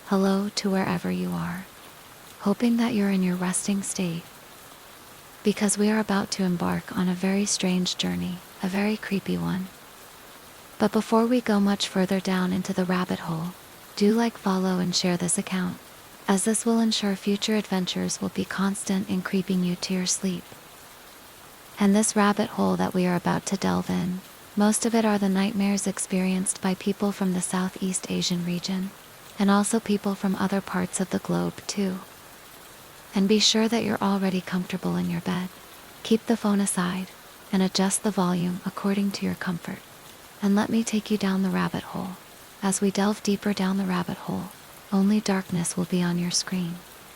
hello to wherever you are. Hoping that you're in your resting state, because we are about to embark on a very strange journey, a very creepy one. But before we go much further down into the rabbit hole, do like, follow, and share this account, as this will ensure future adventures will be constant in creeping you to your sleep. And this rabbit hole that we are about to delve in, most of it are the nightmares experienced by people from the Southeast Asian region, and also people from other parts of the globe too. And be sure that you're already comfortable in your bed. Keep the phone aside, and adjust the volume according to your comfort. And let me take you down the rabbit hole. As we delve deeper down the rabbit hole, only darkness will be on your screen.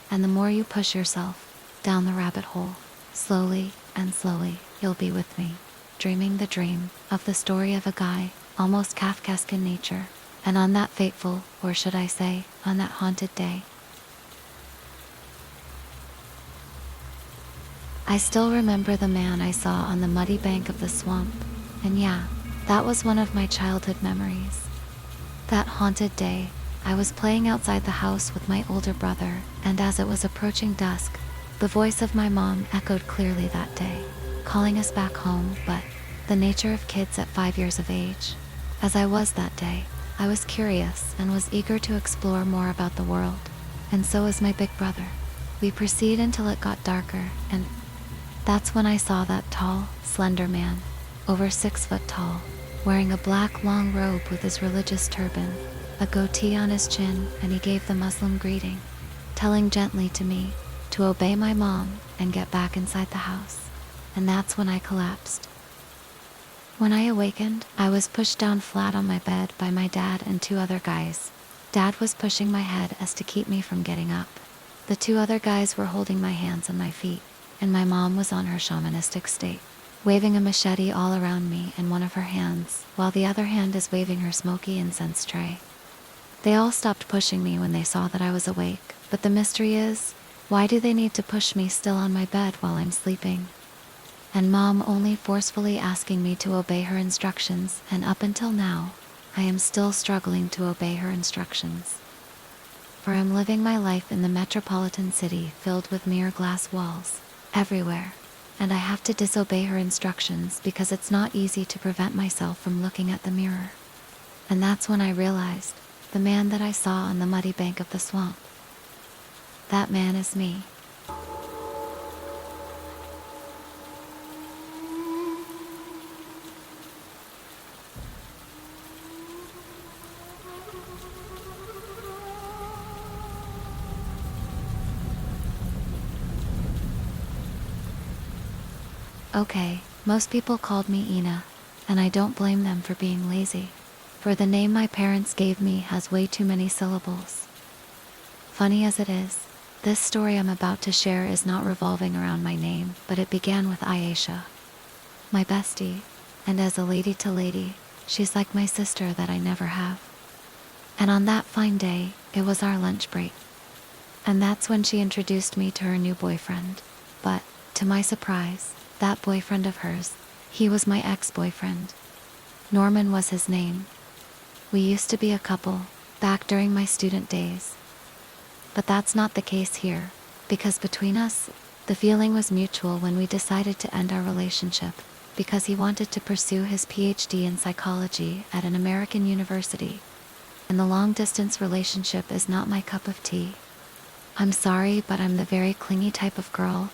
And the more you push yourself down the rabbit hole, slowly and slowly, you'll be with me, dreaming the dream of the story of a guy, almost Kafkaesque in nature, and on that fateful, or should I say, on that haunted day. I still remember the man I saw on the muddy bank of the swamp, and yeah, that was one of my childhood memories. That haunted day, I was playing outside the house with my older brother, and as it was approaching dusk, the voice of my mom echoed clearly that day, calling us back home. But the nature of kids at 5 years of age, as I was that day, I was curious and was eager to explore more about the world, and so was my big brother. We proceeded until it got darker, and that's when I saw that tall, slender man, over 6 foot tall, wearing a black long robe with his religious turban, a goatee on his chin, and he gave the Muslim greeting, telling gently to me to obey my mom and get back inside the house. And that's when I collapsed. When I awakened, I was pushed down flat on my bed by my dad and 2 other guys. Dad was pushing my head as to keep me from getting up. The 2 other guys were holding my hands and my feet, and my mom was on her shamanistic state, waving a machete all around me in one of her hands, while the other hand is waving her smoky incense tray. They all stopped pushing me when they saw that I was awake, but the mystery is, why do they need to push me still on my bed while I'm sleeping? And mom only forcefully asking me to obey her instructions, and up until now, I am still struggling to obey her instructions. For I'm living my life in the metropolitan city filled with mirror glass walls everywhere, and I have to disobey her instructions because it's not easy to prevent myself from looking at the mirror. And that's when I realized, the man that I saw on the muddy bank of the swamp, that man is me. Okay, most people called me Ina, and I don't blame them for being lazy, for the name my parents gave me has way too many syllables. Funny as it is, this story I'm about to share is not revolving around my name, but it began with Ayesha, my bestie, and as a lady to lady, she's like my sister that I never have. And on that fine day, it was our lunch break. And that's when she introduced me to her new boyfriend. But, to my surprise, that boyfriend of hers, he was my ex-boyfriend. Norman was his name. We used to be a couple, back during my student days. But that's not the case here, because between us, the feeling was mutual when we decided to end our relationship, because he wanted to pursue his PhD in psychology at an American university. And the long-distance relationship is not my cup of tea. I'm sorry, but I'm the very clingy type of girl,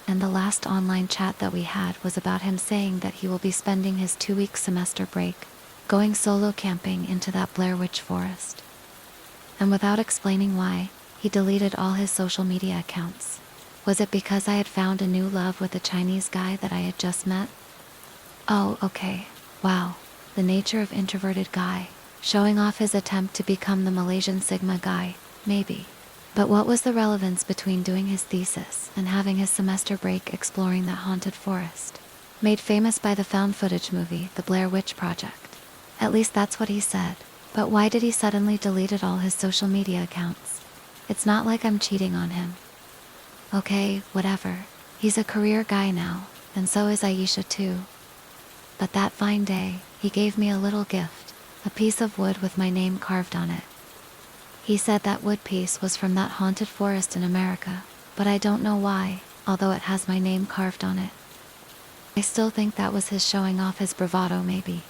and the last online chat that we had was about him saying that he will be spending his 2-week semester break, going solo camping into that Blair Witch forest. And without explaining why, he deleted all his social media accounts. Was it because I had found a new love with a Chinese guy that I had just met? Oh, okay. Wow. The nature of introverted guy, showing off his attempt to become the Malaysian Sigma guy, maybe. But what was the relevance between doing his thesis and having his semester break exploring that haunted forest? Made famous by the found footage movie, The Blair Witch Project. At least that's what he said. But why did he suddenly delete all his social media accounts? It's not like I'm cheating on him. Okay, whatever. He's a career guy now, and so is Aisha too. But that fine day, he gave me a little gift, a piece of wood with my name carved on it. He said that wood piece was from that haunted forest in America, but I don't know why, although it has my name carved on it. I still think that was his showing off his bravado maybe.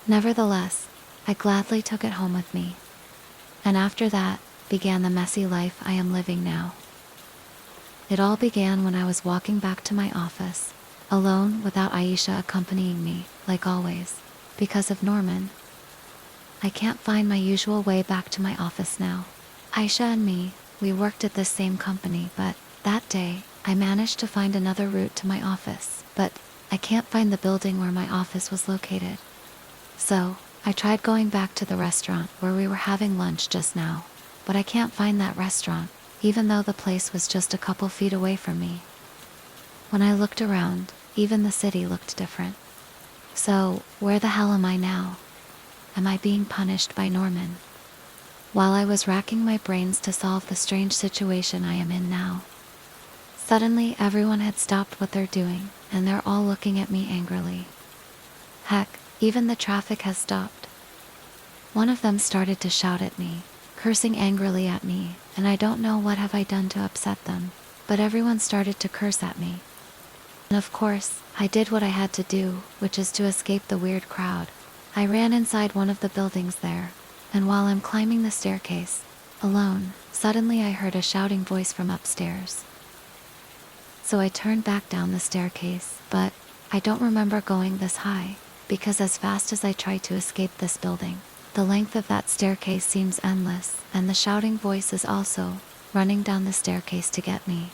Nevertheless, I gladly took it home with me. And after that, began the messy life I am living now. It all began when I was walking back to my office, alone without Aisha accompanying me, like always, because of Norman. I can't find my usual way back to my office now. Aisha and me, we worked at this same company, but that day, I managed to find another route to my office, but I can't find the building where my office was located. So, I tried going back to the restaurant where we were having lunch just now, but I can't find that restaurant, even though the place was just a couple feet away from me. When I looked around, even the city looked different. So, where the hell am I now? Am I being punished by Norman? While I was racking my brains to solve the strange situation I am in now, suddenly everyone had stopped what they're doing, and they're all looking at me angrily. Heck, even the traffic has stopped. One of them started to shout at me, cursing angrily at me, and I don't know what have I done to upset them, but everyone started to curse at me. And of course, I did what I had to do, which is to escape the weird crowd. I ran inside one of the buildings there, and while I'm climbing the staircase, alone, suddenly I heard a shouting voice from upstairs. So I turned back down the staircase, but I don't remember going this high, because as fast as I try to escape this building, the length of that staircase seems endless, and the shouting voice is also running down the staircase to get me.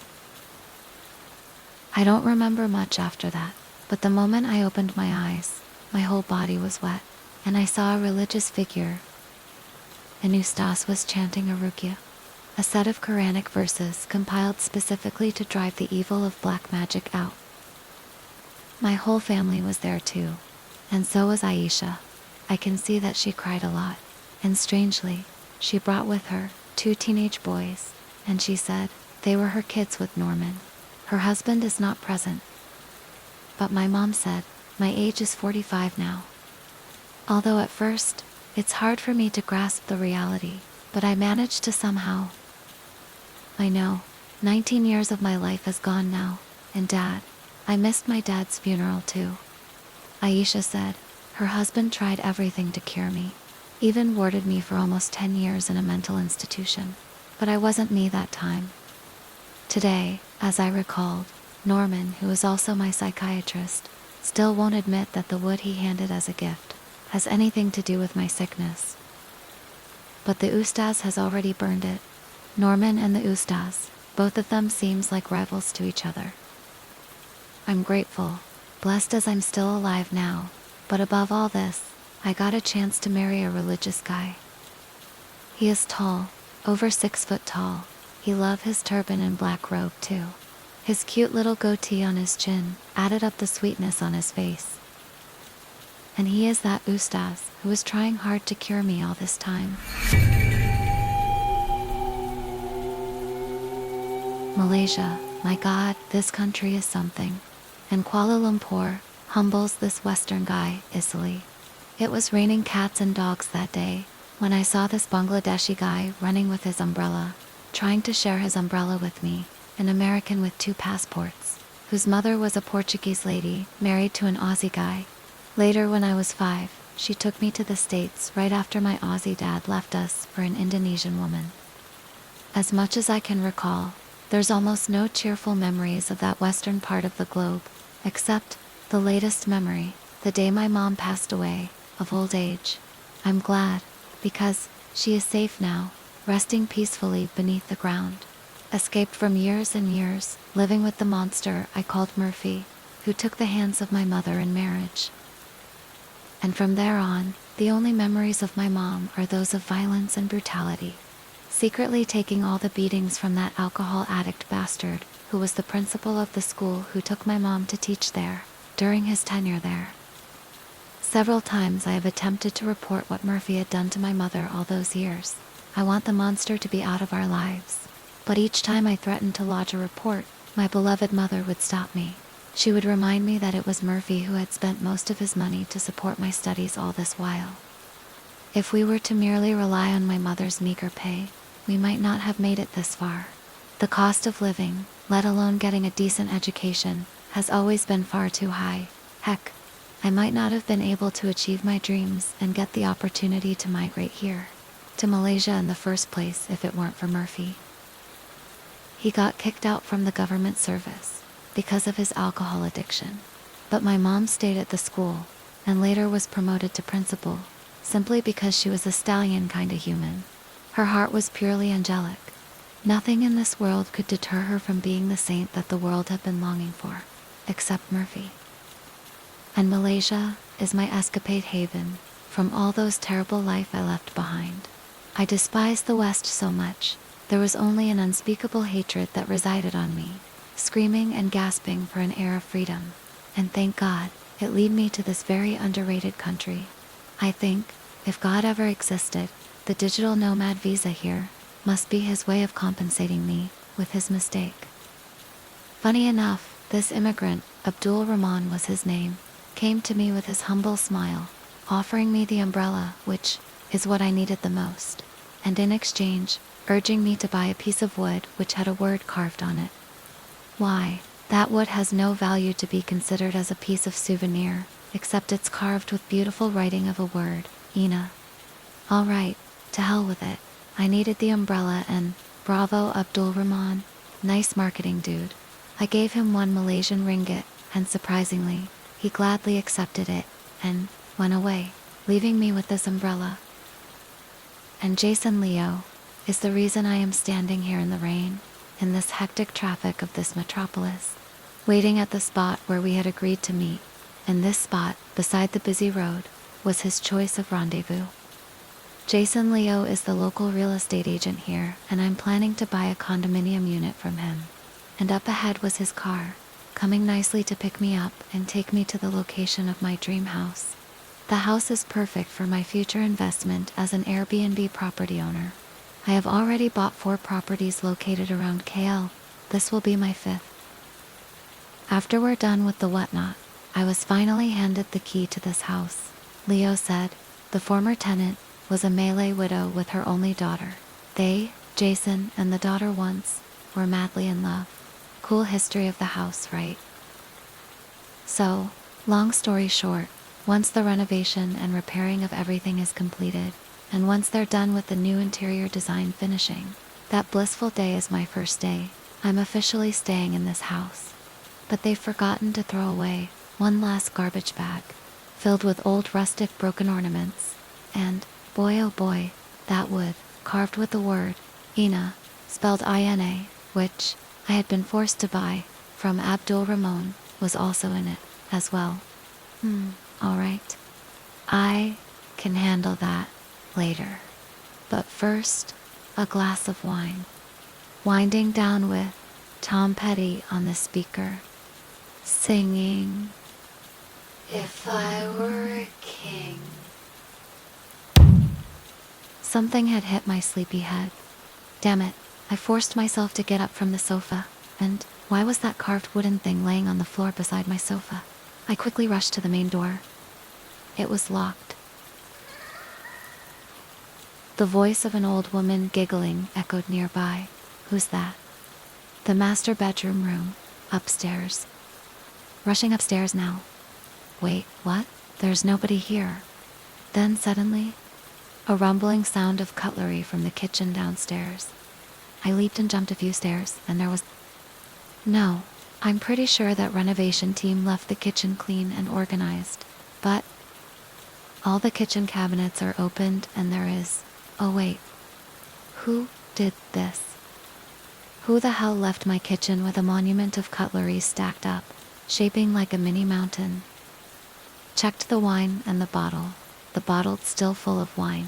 I don't remember much after that, but the moment I opened my eyes, my whole body was wet, and I saw a religious figure. An ustaz was chanting a ruqya, a set of Quranic verses compiled specifically to drive the evil of black magic out. My whole family was there too, and so was Aisha. I can see that she cried a lot, and strangely, she brought with her 2 teenage boys, and she said they were her kids with Norman. Her husband is not present. But my mom said, my age is 45 now. Although at first, it's hard for me to grasp the reality, but I managed to somehow. I know, 19 years of my life is gone now, and Dad, I missed my dad's funeral too. Aisha said, her husband tried everything to cure me, even warded me for almost 10 years in a mental institution, but I wasn't me that time. Today, as I recalled, Norman, who is also my psychiatrist, still won't admit that the wood he handed as a gift has anything to do with my sickness. But the ustaz has already burned it. Norman and the ustaz, both of them seems like rivals to each other. I'm grateful, blessed as I'm still alive now, but above all this, I got a chance to marry a religious guy. He is tall, over 6 foot tall. He loved his turban and black robe too. His cute little goatee on his chin added up the sweetness on his face. And he is that ustaz who was trying hard to cure me all this time. Malaysia, my God, this country is something. And Kuala Lumpur humbles this Western guy, Italy. It was raining cats and dogs that day when I saw this Bangladeshi guy running with his umbrella, trying to share his umbrella with me, an American with 2 passports, whose mother was a Portuguese lady married to an Aussie guy. Later when I was 5, she took me to the States right after my Aussie dad left us for an Indonesian woman. As much as I can recall, there's almost no cheerful memories of that western part of the globe, except the latest memory, the day my mom passed away, of old age. I'm glad, because she is safe now, resting peacefully beneath the ground. Escaped from years and years, living with the monster I called Murphy, who took the hands of my mother in marriage. And from there on, the only memories of my mom are those of violence and brutality. Secretly taking all the beatings from that alcohol addict bastard, who was the principal of the school who took my mom to teach there, during his tenure there. Several times I have attempted to report what Murphy had done to my mother all those years. I want the monster to be out of our lives. But each time I threatened to lodge a report, my beloved mother would stop me. She would remind me that it was Murphy who had spent most of his money to support my studies all this while. If we were to merely rely on my mother's meager pay, we might not have made it this far. The cost of living, let alone getting a decent education, has always been far too high. Heck, I might not have been able to achieve my dreams and get the opportunity to migrate here, to Malaysia in the first place, if it weren't for Murphy. He got kicked out from the government service because of his alcohol addiction. But my mom stayed at the school and later was promoted to principal, simply because she was a stallion kind of human. Her heart was purely angelic. Nothing in this world could deter her from being the saint that the world had been longing for, except Murphy. And Malaysia is my escapade haven from all those terrible life I left behind. I despised the West so much. There was only an unspeakable hatred that resided on me, screaming and gasping for an air of freedom. And thank God, it led me to this very underrated country. I think, if God ever existed, the digital nomad visa here must be his way of compensating me with his mistake. Funny enough, this immigrant, Abdul Rahman was his name, came to me with his humble smile, offering me the umbrella, which is what I needed the most, and in exchange, urging me to buy a piece of wood which had a word carved on it. Why, that wood has no value to be considered as a piece of souvenir, except it's carved with beautiful writing of a word, Ina. All right, to hell with it. I needed the umbrella and, bravo Abdul Rahman, nice marketing dude. I gave him 1 Malaysian ringgit, and surprisingly, he gladly accepted it, and went away, leaving me with this umbrella. And Jason Leo is the reason I am standing here in the rain, in this hectic traffic of this metropolis, waiting at the spot where we had agreed to meet, and this spot, beside the busy road, was his choice of rendezvous. Jason Leo is the local real estate agent here, and I'm planning to buy a condominium unit from him. And up ahead was his car, coming nicely to pick me up and take me to the location of my dream house. The house is perfect for my future investment as an Airbnb property owner. I have already bought 4 properties located around KL. This will be my 5th. After we're done with the whatnot, I was finally handed the key to this house. Leo said the former tenant was a Malay widow with her only daughter. They, Jason, and the daughter once were madly in love. Cool history of the house, right? So, long story short, once the renovation and repairing of everything is completed, and once they're done with the new interior design finishing, that blissful day is my first day. I'm officially staying in this house. But they've forgotten to throw away 1 last garbage bag, filled with old rustic broken ornaments, and, boy oh boy, that wood, carved with the word, Ina, spelled I-N-A, which I had been forced to buy from Abdul Rahman, was also in it, as well. Alright. I can handle that later. But first, a glass of wine. Winding down with Tom Petty on the speaker, singing, "If I Were a King." Something had hit my sleepy head. Damn it, I forced myself to get up from the sofa, and why was that carved wooden thing laying on the floor beside my sofa? I quickly rushed to the main door. It was locked. The voice of an old woman giggling echoed nearby. Who's that? The master bedroom room, upstairs. Rushing upstairs now. Wait, what? There's nobody here. Then suddenly, a rumbling sound of cutlery from the kitchen downstairs. I leaped and jumped a few stairs, and there was... No, I'm pretty sure that renovation team left the kitchen clean and organized, but... all the kitchen cabinets are opened and there is... Oh wait. Who did this? Who the hell left my kitchen with a monument of cutlery stacked up, shaping like a mini mountain? Checked the wine and the bottle still full of wine.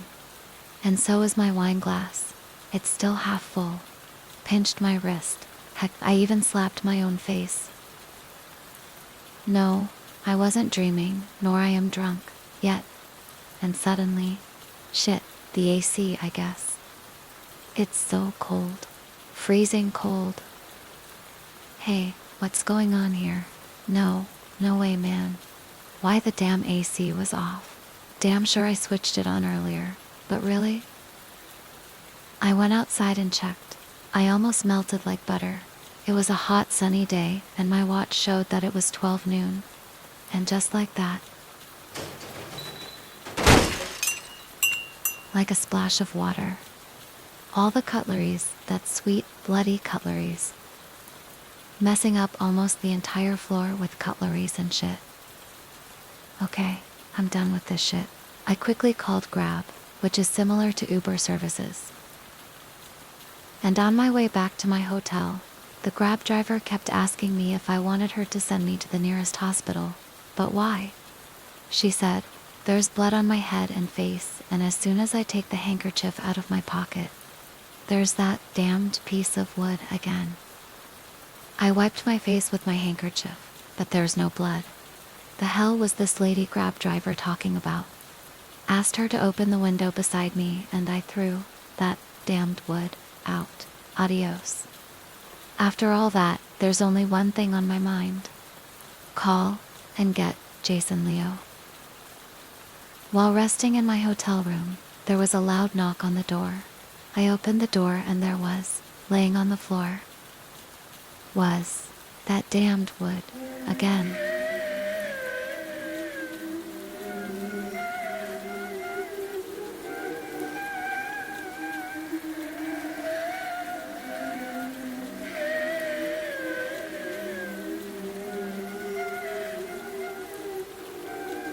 And so is my wine glass. It's still half full. Pinched my wrist. Heck, I even slapped my own face. No, I wasn't dreaming, nor I am drunk, yet. And suddenly, shit, the AC, I guess. It's so cold. Freezing cold. Hey, what's going on here? No way, man. Why the damn AC was off. Damn sure I switched it on earlier, but really? I went outside and checked. I almost melted like butter. It was a hot sunny day and my watch showed that it was 12 noon. And just like that, like a splash of water, all the cutleries, that sweet, bloody cutleries, messing up almost the entire floor with cutleries and shit. Okay, I'm done with this shit. I quickly called Grab, which is similar to Uber services. And on my way back to my hotel, the Grab driver kept asking me if I wanted her to send me to the nearest hospital. But why? She said, "There's blood on my head and face, and as soon as I take the handkerchief out of my pocket, there's that damned piece of wood again." I wiped my face with my handkerchief, but there's no blood. The hell was this lady Grab driver talking about? Asked her to open the window beside me and I threw that damned wood out. Adios. After all that, there's only one thing on my mind. Call and get Jason Leo. While resting in my hotel room, there was a loud knock on the door. I opened the door and there was, laying on the floor, was that damned wood again.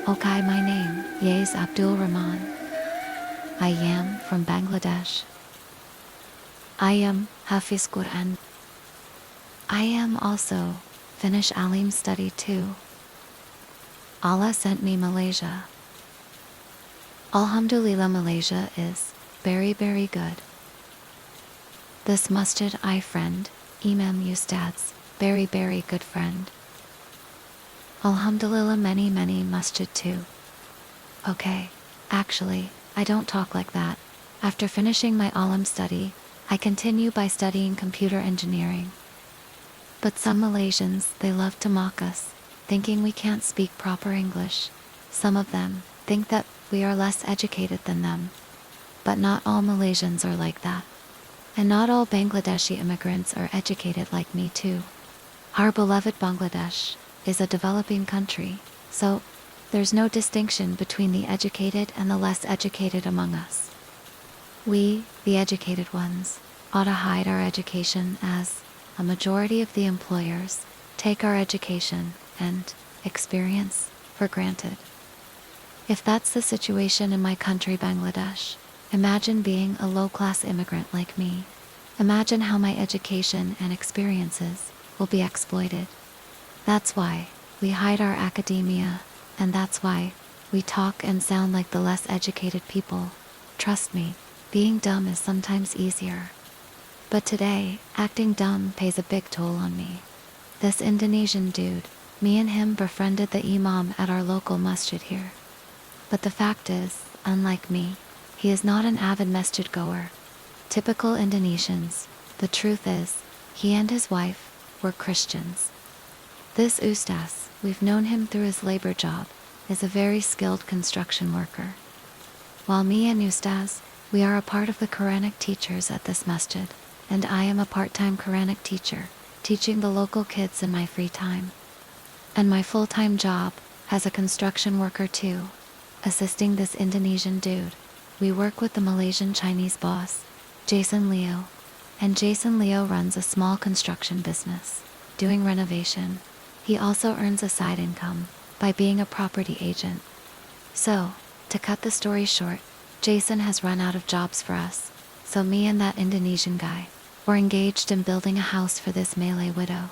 Okay, my name is Abdul Rahman. I am from Bangladesh. I am Hafiz Quran. I am also finish Alim study too. Allah sent me Malaysia. Alhamdulillah, Malaysia is very, very good. This masjid I friend, Imam Ustad's very, very good friend. Alhamdulillah, many, many masjid too. Okay, actually, I don't talk like that. After finishing my Alim study, I continue by studying computer engineering. But some Malaysians, they love to mock us, thinking we can't speak proper English. Some of them think that we are less educated than them. But not all Malaysians are like that. And not all Bangladeshi immigrants are educated like me too. Our beloved Bangladesh is a developing country, so there's no distinction between the educated and the less educated among us. We, the educated ones, ought to hide our education as a majority of the employers take our education and experience for granted. If that's the situation in my country, Bangladesh, imagine being a low-class immigrant like me. Imagine how my education and experiences will be exploited. That's why we hide our academia, and that's why we talk and sound like the less educated people. Trust me, being dumb is sometimes easier. But today, acting dumb pays a big toll on me. This Indonesian dude, me and him befriended the imam at our local masjid here. But the fact is, unlike me, he is not an avid masjid goer. Typical Indonesians, the truth is, he and his wife were Christians. This Ustaz, we've known him through his labor job, is a very skilled construction worker. While me and Ustaz, we are a part of the Quranic teachers at this masjid, and I am a part-time Quranic teacher, teaching the local kids in my free time. And my full-time job, as a construction worker too, assisting this Indonesian dude. We work with the Malaysian Chinese boss, Jason Leo, and Jason Leo runs a small construction business, doing renovation. He also earns a side income by being a property agent. So, to cut the story short, Jason has run out of jobs for us, so me and that Indonesian guy were engaged in building a house for this Malay widow.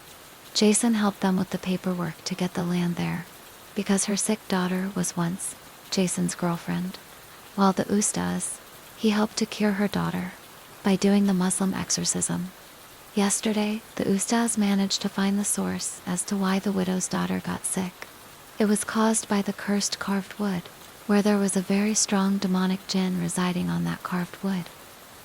Jason helped them with the paperwork to get the land there, because her sick daughter was once Jason's girlfriend. While the Ustaz, he helped to cure her daughter by doing the Muslim exorcism. Yesterday, the Ustaz managed to find the source as to why the widow's daughter got sick. It was caused by the cursed carved wood, where there was a very strong demonic jinn residing on that carved wood.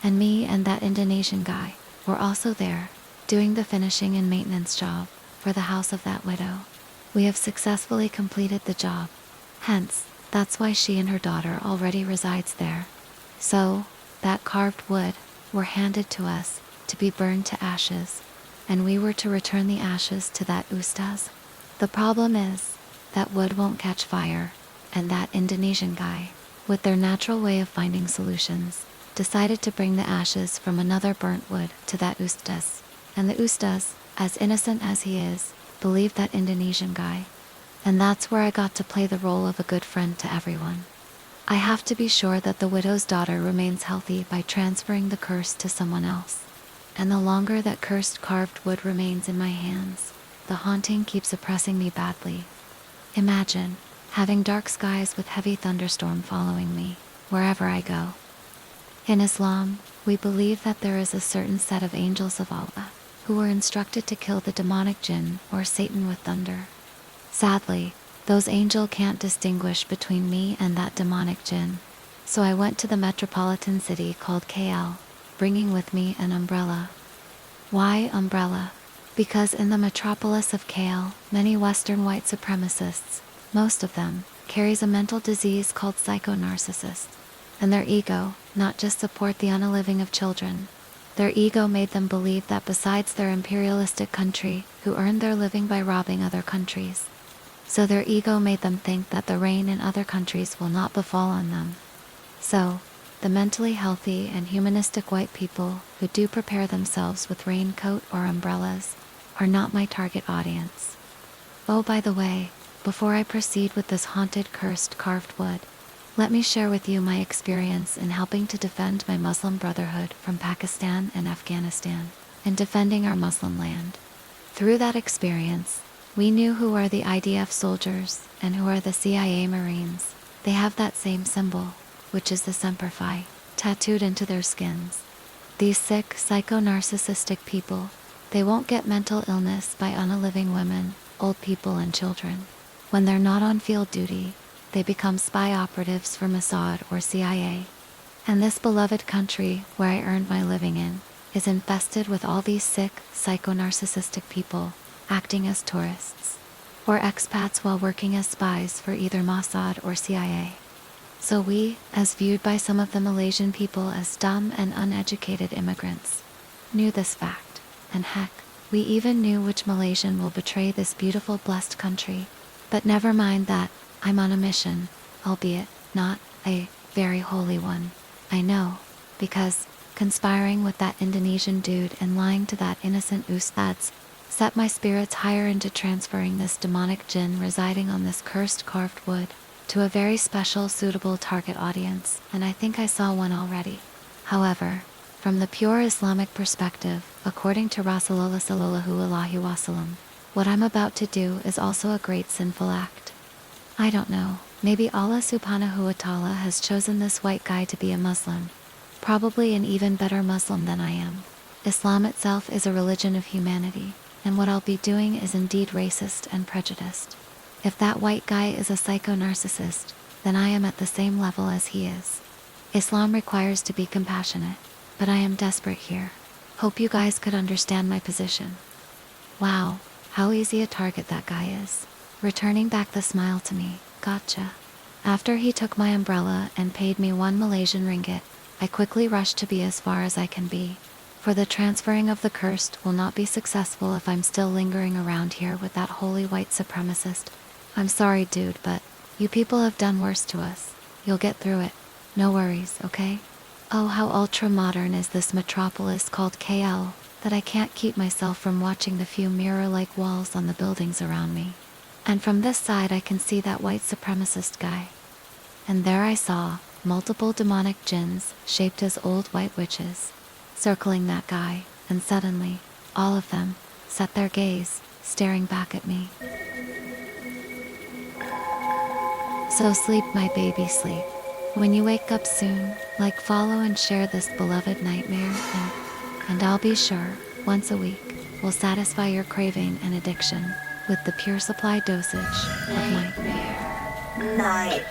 And me and that Indonesian guy were also there, doing the finishing and maintenance job for the house of that widow. We have successfully completed the job. Hence, that's why she and her daughter already resides there. So, that carved wood were handed to us to be burned to ashes, and we were to return the ashes to that ustaz. The problem is that wood won't catch fire, and that Indonesian guy, with their natural way of finding solutions, decided to bring the ashes from another burnt wood to that ustaz. And the ustaz, as innocent as he is, believed that Indonesian guy. And that's where I got to play the role of a good friend to everyone. I have to be sure that the widow's daughter remains healthy by transferring the curse to someone else. And the longer that cursed carved wood remains in my hands, the haunting keeps oppressing me badly. Imagine having dark skies with heavy thunderstorm following me wherever I go. In Islam, we believe that there is a certain set of angels of Allah who were instructed to kill the demonic jinn or Satan with thunder. Sadly, those angels can't distinguish between me and that demonic jinn. So I went to the metropolitan city called KL, bringing with me an umbrella. Why umbrella? Because in the metropolis of KL, many Western white supremacists, most of them, carries a mental disease called psychonarcissist. And their ego, not just support the unaliving of children. Their ego made them believe that besides their imperialistic country, who earned their living by robbing other countries. So their ego made them think that the rain in other countries will not befall on them. So, the mentally healthy and humanistic white people who do prepare themselves with raincoat or umbrellas are not my target audience. Oh, by the way, before I proceed with this haunted cursed carved wood, let me share with you my experience in helping to defend my Muslim Brotherhood from Pakistan and Afghanistan, and defending our Muslim land. Through that experience, we knew who are the IDF soldiers and who are the CIA Marines. They have that same symbol, which is the Semper Fi, tattooed into their skins. These sick, psycho-narcissistic people, they won't get mental illness by unaliving women, old people and children. When they're not on field duty, they become spy operatives for Mossad or CIA. And this beloved country, where I earned my living in, is infested with all these sick, psycho-narcissistic people, acting as tourists, or expats while working as spies for either Mossad or CIA. So we, as viewed by some of the Malaysian people as dumb and uneducated immigrants, knew this fact, and heck, we even knew which Malaysian will betray this beautiful blessed country. But never mind that, I'm on a mission, albeit not a very holy one. I know, because conspiring with that Indonesian dude and lying to that innocent ustads set my spirits higher into transferring this demonic jinn residing on this cursed carved wood to a very special suitable target audience, and I think I saw one already. However, from the pure Islamic perspective, according to Rasulullah sallallahu alaihi wasallam, what I'm about to do is also a great sinful act. I don't know, maybe Allah subhanahu wa ta'ala has chosen this white guy to be a Muslim. Probably an even better Muslim than I am. Islam itself is a religion of humanity, and what I'll be doing is indeed racist and prejudiced. If that white guy is a psycho-narcissist, then I am at the same level as he is. Islam requires to be compassionate, but I am desperate here. Hope you guys could understand my position. Wow, how easy a target that guy is. Returning back the smile to me, gotcha. After he took my umbrella and paid me 1 Malaysian ringgit, I quickly rushed to be as far as I can be. For the transferring of the cursed will not be successful if I'm still lingering around here with that holy white supremacist. I'm sorry dude, but you people have done worse to us. You'll get through it. No worries, okay? Oh, how ultra-modern is this metropolis called KL, that I can't keep myself from watching the few mirror-like walls on the buildings around me. And from this side I can see that white supremacist guy. And there I saw multiple demonic jinns, shaped as old white witches, circling that guy, and suddenly, all of them, set their gaze, staring back at me. So sleep my baby sleep. When you wake up soon, like follow and share this beloved nightmare, and I'll be sure, once a week, will satisfy your craving and addiction with the pure supply dosage of nightmare. Nightmare.